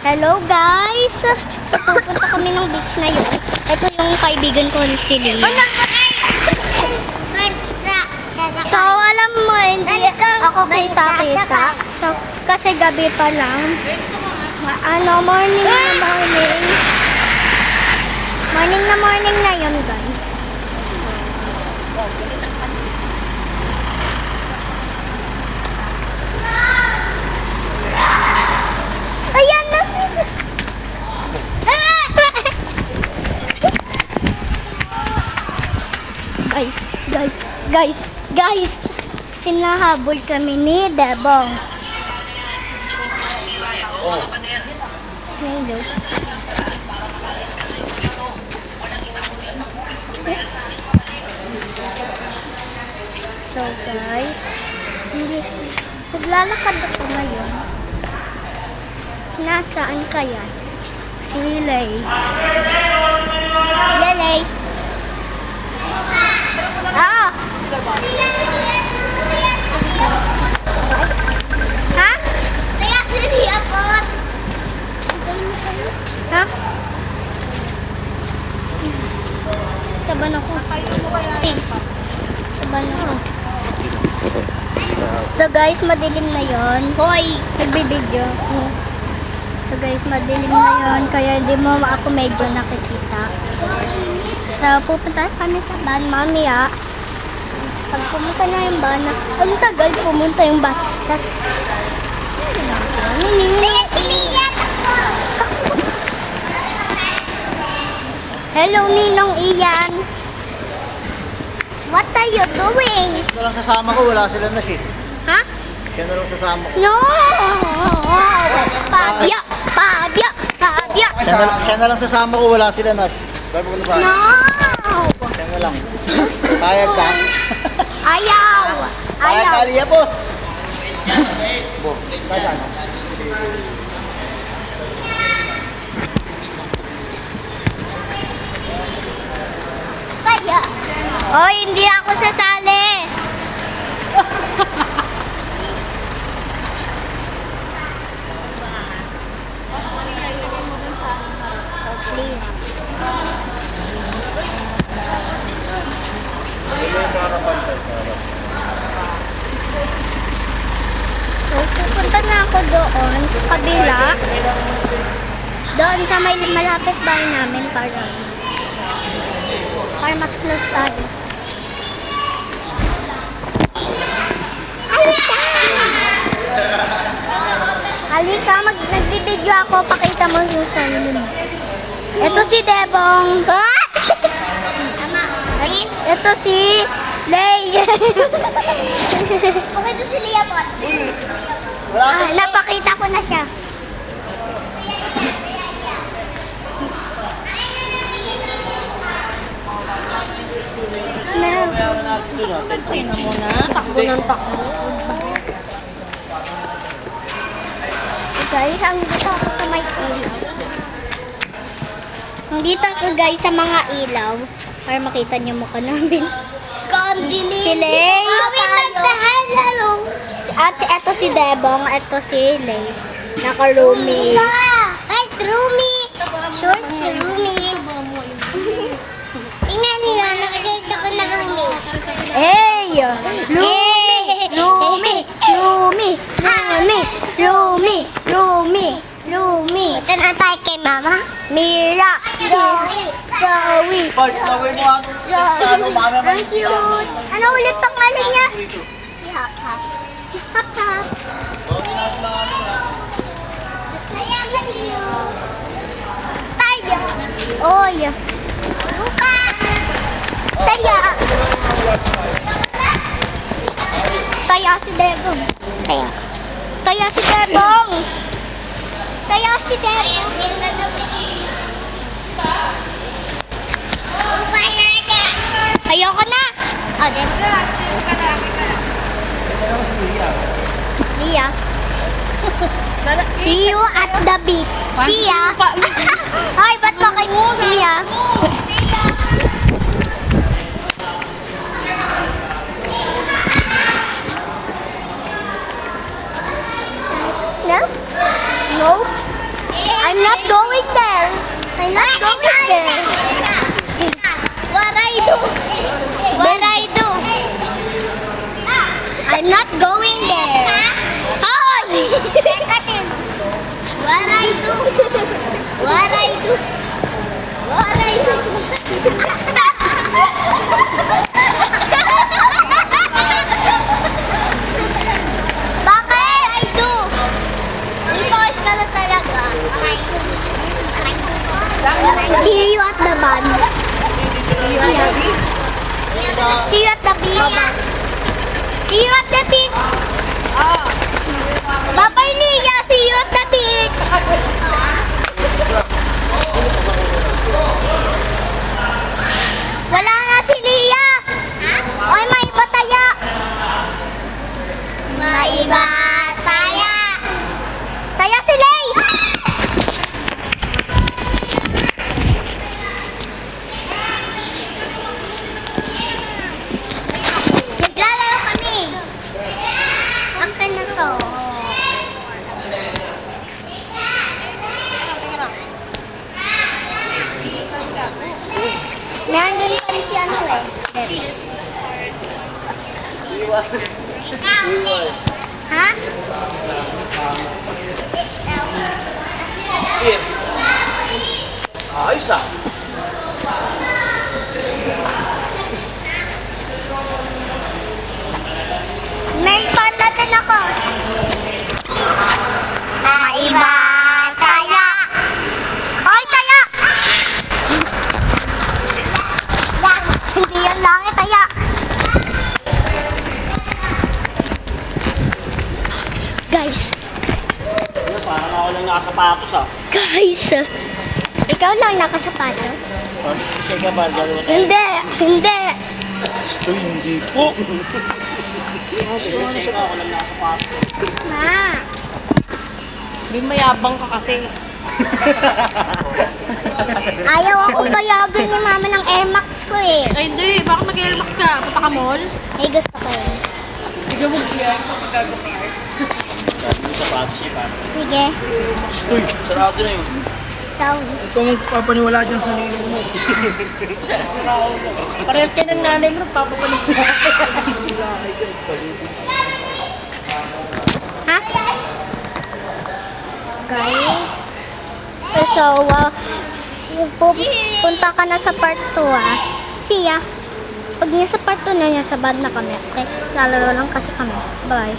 Hello guys! Pupunta kami ng beach na yun. Ito yung kaibigan ko si Lee. So alam mo, hindi ako kita-kita. So, kasi gabi pa lang. Morning na morning. Morning na yun guys. Ayan na sila. Guys. Hinahabol kami ni Debong. Hello. So guys, naglalakad ako ngayon. Nasaan kaya? Si Lay. Lelay. Ah! Ha? Kaya sili ako. Ha? Saban ako. Saban ako. So guys, madilim na yon. Hoy! Nagbibideo. So guys, madilim na yon. Kaya hindi mo ako medyo nakikita. So pupunta kami sa van mamaya. Pag pumunta na yung van, ang tagal pumunta yung van. Tapos, hello, Ninong Ian. What are you doing? Siya na lang sasama ko, wala sila na shift. Ha? Siya na lang sasama ko. No! Pabya! Siya na lang sasama ko, wala sila na shift. No! Siya na lang. Payag ka? Ayaw! Payag ka, Liya po. Bo, kasan? Kaya. Oy, hindi ako sasali. So, pupunta na ako doon sa kabila. Doon sa may malapit bahay namin para mas close tayo. Halika, nagbibideo ako. Pakita mo yung sarili mo. Ito si Debong. Ito si Lay. Pakita si Lia po. Napakita ko na siya. Tingnan mo na, takbo ng takbo. Guys, andito ako sa may ilaw. Andito ako guys sa mga ilaw para makita niyo mukha namin. Si Lay. At ito si Debong, ito si Lay. Naka-roomie. Guys, roomie. Short si roomie. Tingnan niyo, nakikita ko na roomie. Hey! Roomie. Ito na tayo kay Mama. Mira. Zoe. Gawin mo ako. Ang cute. Ano ulit pangalan niya? Si Hap-Hap. Hap-Hap. Ayan na niyo. Tayo. Oy. Buka. Tayo. Kaya si Debong. Kaya si Debong. Ayoko na. Oh, then. Lia. See you at the beach. See ya. Ay, ba't mo kay See ya. No? No? going there. What I do? What I do? I'm not going there. Hoy! What I do? What I do? What I do? Bakit? I do. Ipos ka na talaga. See you at the band. See you at the beach. See you at the beach. Bye-bye, Leah. See you at the beach. Wala na si Leah. Oy, may iba taya. May iba taya. Taya si Lay. Naglalaro kami. Akin na to. Meron din pa rin si ano eh. Ha? Here. Ayos ah. May pan natin ako. Maiba taya. Oy, taya! Hindi yan langit, taya. Guys, Parang ako lang nakasapatos ah. guys. Ikaw lang nakasapatos? Kasi ka ba? Dalawa tayo. Hindi, hindi. Gusto hindi po. Kasi ako lang nakasapatos. Ma. Hindi mayabang ka kasi. Ayaw ako kayagin ni mama ng Air Max ko eh. Ay, hindi. Bakit mag-Air Max ka? Punta ka mall? Ay, gusto ko yun. Sige mo yan. Sabi mo sapatos siya pa. Sige. Stoy! Sarado na yun. Sorry. Ikaw magpapaniwala dyan sa nilo mo. Parehas kayo ng nanay mo, papapalit mo. Ha? Guys. So, punta ka na sa part 2 ah. See ya. Pag niya sa part 2 na niya, sa bad na kami. Okay? Lalaro lang kasi kami. Bye.